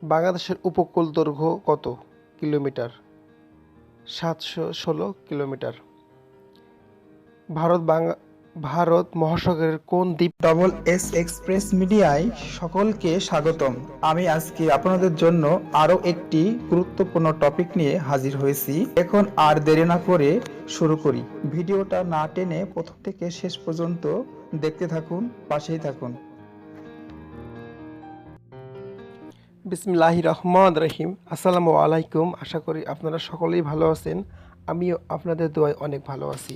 বাংলাদেশের উপকূল দৈর্ঘ্য কত কিলোমিটার? ৭১৬ কিলোমিটার। ভারত মহাসাগরের কোন দ্বীপ? ডবল এস এক্সপ্রেস মিডিয়ায় সকলকে স্বাগতম। আমি আজকে আপনাদের জন্য আরো একটি গুরুত্বপূর্ণ টপিক নিয়ে হাজির হয়েছি। এখন আর দেরি না করে শুরু করি। ভিডিওটা না টেনে প্রথম থেকে শেষ পর্যন্ত দেখতে থাকুন, পাশেই থাকুন। বিসমিল্লাহির রহমানির রহিম। আসসালামু আলাইকুম। আশা করি আপনারা সকলেই ভালো আছেন। আমিও আপনাদের দোয়ায় অনেক ভালো আছি।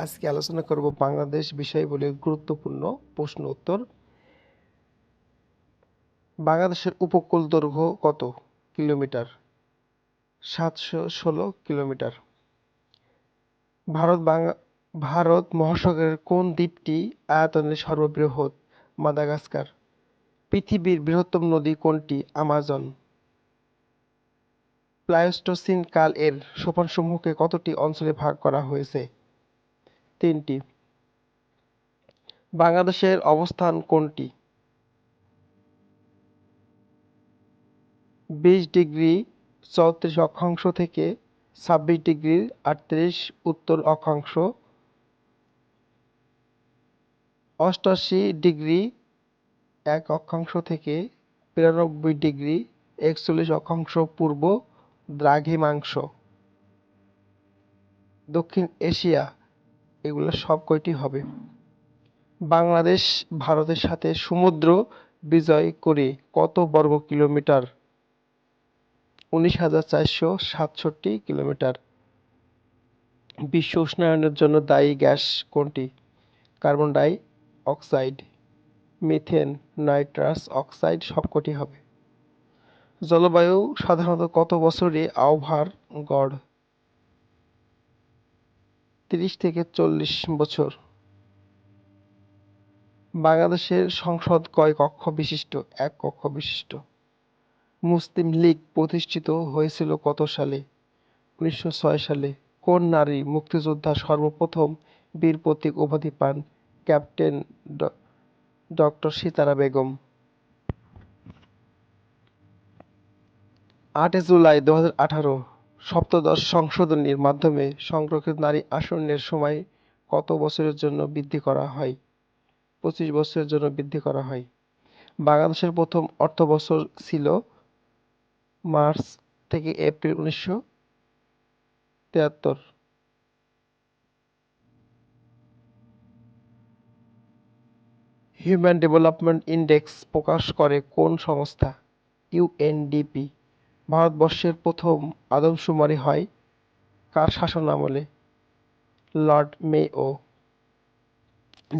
আজকে আলোচনা করব বাংলাদেশ বিষয়বলির গুরুত্বপূর্ণ প্রশ্ন উত্তর। বাংলাদেশের উপকূল দৈর্ঘ্য কত কিলোমিটার? ৭১৬ কিলোমিটার। ভারত মহাসাগরের কোন দ্বীপটি আয়তনে সর্ববৃহৎ? মাদাগাস্কার। পৃথিবীর বৃহত্তম নদী কোনটি? আমাজন। প্লাইস্টোসিন কাল এর সোপানসমূহকে কতটি অঞ্চলে ভাগ করা হয়েছে? ৩টি। বাংলাদেশের অবস্থান কোনটি? ২০°৩৪' থেকে ২৬°৩৮' উত্তর অক্ষাংশ, ৮৮°১' থেকে ৯২°৪১' পূর্ব দ্রাঘিমাংশ, দক্ষিণ এশিয়া। এগুলো সব কয়টি হবে? বাংলাদেশ ভারতের সাথে সমুদ্র বিজয় করে কত বর্গ কিলোমিটার? ১৯,৪৬৭ কিলোমিটার। বিশ্ব উষ্ণায়নের জন্য দায়ী গ্যাস কোনটি? Carbon die oxide, methane, nitrous oxide সবকটি হবে। জলবায়ু সাধারণত কত বছরে আবহাওয়ার গড়? ৩০ থেকে ৪০ বছর। বাংলাদেশের সংসদ কয় কক্ষ বিশিষ্ট? ১ কক্ষ বিশিষ্ট। মুসলিম লীগ প্রতিষ্ঠিত হয়েছিল কত সালে? ১৯০৬ সালে। কোন নারী মুক্তিযোদ্ধা সর্বপ্রথম বীর প্রতীক উপাধি পান? Captain doctor Sitara Begum. ৮ জুলাই ২০১৮ সপ্তদশ সংশোধনীর মাধ্যমে সংরক্ষিত নারী আসনের সময় কত বছরের জন্য বৃদ্ধি করা হয়? ২৫ বছরের জন্য বৃদ্ধি করা হয়। বাংলাদেশের প্রথম অর্থবছর ছিল মার্চ থেকে এপ্রিল ১৯৭৩। হিউম্যান ডেভেলপমেন্ট ইন্ডেক্স প্রকাশ করে কোন সংস্থা? ইউএনডিপি। ভারতবর্ষের প্রথম আদমশুমারি হয় কার শাসনামলে? Lord Mayo.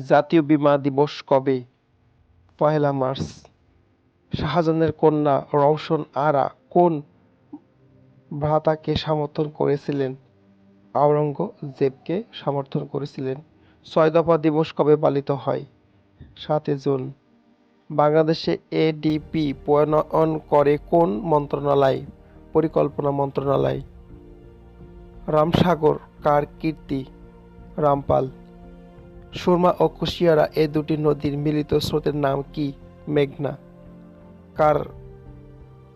জাতীয় বিমা দিবস কবে? ১লা মার্চ। শাহজাহানের কন্যা রওশন আরা কোন ভ্রাতাকে সমর্থন করেছিলেন? আওরঙ্গজেবকে সমর্থন করেছিলেন। ৬ দফা দিবস কবে পালিত হয়? ৭ জুন। বাংলাদেশে এডিপি প্রণয়ন করে কোন মন্ত্রণালয়? পরিকল্পনা মন্ত্রণালয়। রামসাগর কার কীর্তি? রামপাল। সুরমা ও কুশিয়ারা এ দুটি নদীর মিলিত স্রোতের নাম কি? মেঘনা। কার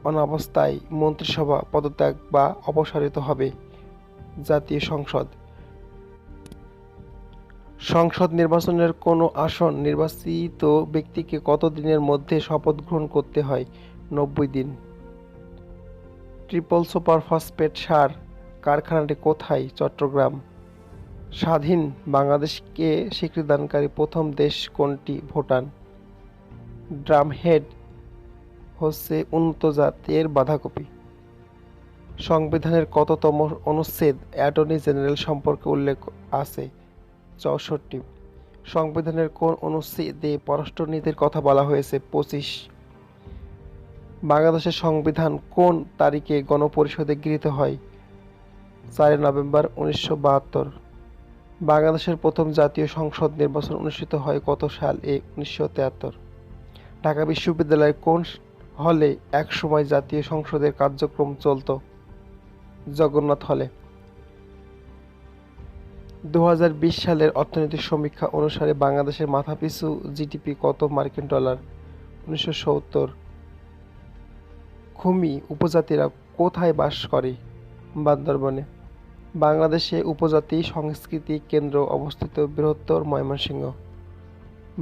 অনাবস্থায় মন্ত্রিসভা পদত্যাগ বা অপসারিত হবে? জাতীয় সংসদ। সংসদ নির্বাচনের কোনো আসন নির্বাচিত ব্যক্তিকে কত দিনের মধ্যে শপথ গ্রহণ করতে হয়? ৯০ দিন। ট্রিপল সুপার ফসফেট সার কারখানাটি কোথায়? চট্টগ্রাম। স্বাধীন বাংলাদেশকে স্বীকৃতিদানকারী প্রথম দেশ কোনটি? ভুটান। ড্রামহেড হচ্ছে উন্নত জাতের বাঁধাকপি। সংবিধানের কততম অনুচ্ছেদ অ্যাটর্নি জেনারেল সম্পর্কে উল্লেখ আছে? ৬৪। সংবিধানের কোন অনুচ্ছেদে পররাষ্ট্রনীতির কথা বলা হয়েছে? ২৫। বাংলাদেশের সংবিধান কোন তারিখে গণপরিষদে গৃহীত হয়? ৪ নভেম্বর ১৯৭২। বাংলাদেশের প্রথম জাতীয় সংসদ নির্বাচন অনুষ্ঠিত হয় কত সালে? ১৯৭৩। ঢাকা বিশ্ববিদ্যালয়ের কোন হলে একসময় জাতীয় সংসদের কার্যক্রম চলত? জগন্নাথ হলে। ২০২০ সালের অর্থনৈতিক সমীক্ষা অনুসারে বাংলাদেশের মাথাপিছু জিডিপি কত মার্কিন ডলার? ১৯৭০। খুমি উপজাতিরা কোথায় বাস করে? বান্দরবনে। বাংলাদেশে উপজাতি সংস্কৃতি কেন্দ্র অবস্থিত বৃহত্তর ময়মনসিংহ।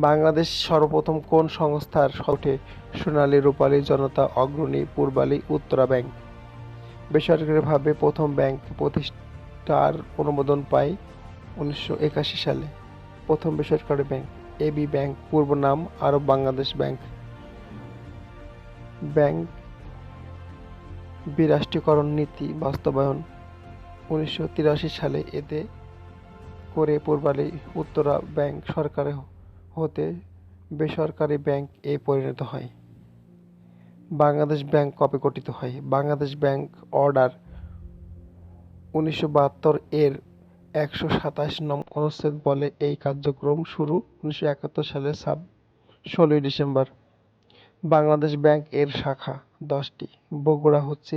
বাংলাদেশ সর্বপ্রথম কোন সংস্থার ওঠে? সোনালী রূপালী জনতা অগ্রণী পূর্বালী উত্তরা ব্যাংক। বেসরকারিভাবে প্রথম ব্যাংক প্রতিষ্ঠার অনুমোদন পায় 1981 সালে। প্রথম বেসরকারি ব্যাংক এবি ব্যাংক, পূর্ব নাম আরব বাংলাদেশ ব্যাংক। ব্যাংক বিরাষ্ট্রীকরণ নীতি বাস্তবায়ন 1983 সালে। এতে করে পূর্বালী উত্তরা ব্যাংক সরকারি হতে বেসরকারি ব্যাংক এ পরিণত হয়। বাংলাদেশ ব্যাংক কবে গঠিত হয়? বাংলাদেশ ব্যাংক অর্ডার 1972 এর 127 নং অনুচ্ছেদ বলে এই কার্যক্রম শুরু 1971 সালের 16 ডিসেম্বর। বাংলাদেশ ব্যাংক এর শাখা 10টি। বগুড়া হচ্ছে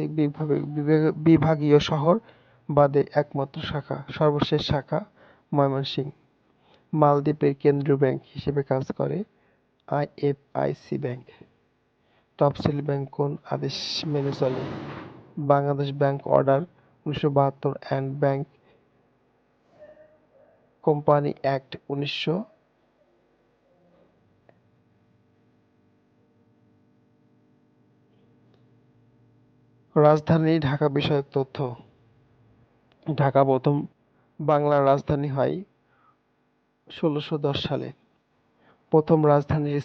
বিভাগীয় শহর বাদে একমাত্র শাখা। সর্বশেষ শাখা ময়মনসিংহ। মালদ্বীপের কেন্দ্রীয় ব্যাংক হিসেবে কাজ করে আইএফআইসি ব্যাংক। তফসিলি ব্যাংক কোন আদেশ মেনে চলে? Bangladesh bank order 1972 and bank company act 1900। রাজধানী ঢাকা বিষয়ক তথ্য। ঢাকা প্রথম বাংলার রাজধানী হয় 1610 সালে। প্রথম রাজধানীর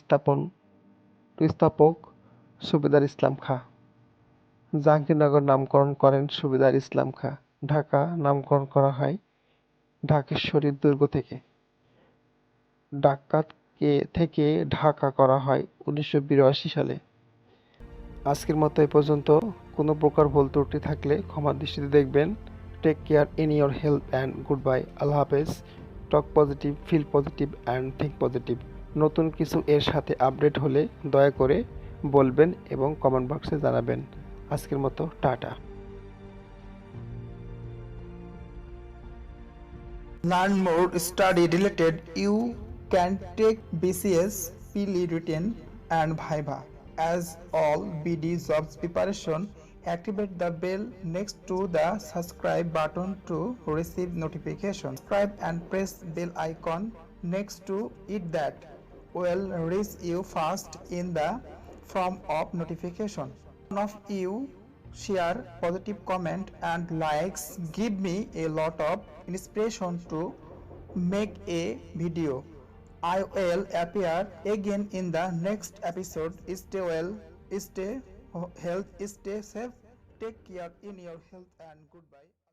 স্থাপক সুবেদার ইসলাম খাঁ। জাহাঙ্গীরনগর নামকরণ করেন সুবেদার ইসলাম খাঁ। ঢাকা নামকরণ করা হয় ঢাকেশ্বরী দুর্গ থেকে। ডাকাতকে থেকে ঢাকা করা হয় 1982 সালে। আজকের মতো এ পর্যন্ত। কোনো প্রকার ভুল ত্রুটি থাকলে ক্ষমার দৃষ্টিতে দেখবেন। Take care in your health and goodbye. আল্লাহ হাফেজ। Talk positive, feel positive and think positive. নতুন কিছু এর সাথে আপডেট হলে দয়া করে বলবেন এবং কমেন্ট বক্সে জানাবেন। আজকের মতো tata. Learn more study related. You can take BCS, PLE written and Viva. As all BD jobs preparation, activate the bell next to the subscribe button to receive notification. Subscribe and press bell icon next to it that will reach you fast in the form of notification. One of you share positive comment and likes give me a lot of inspiration to make a video. I will appear again in the next episode. Stay well, stay health, stay safe. Take care in your health and goodbye.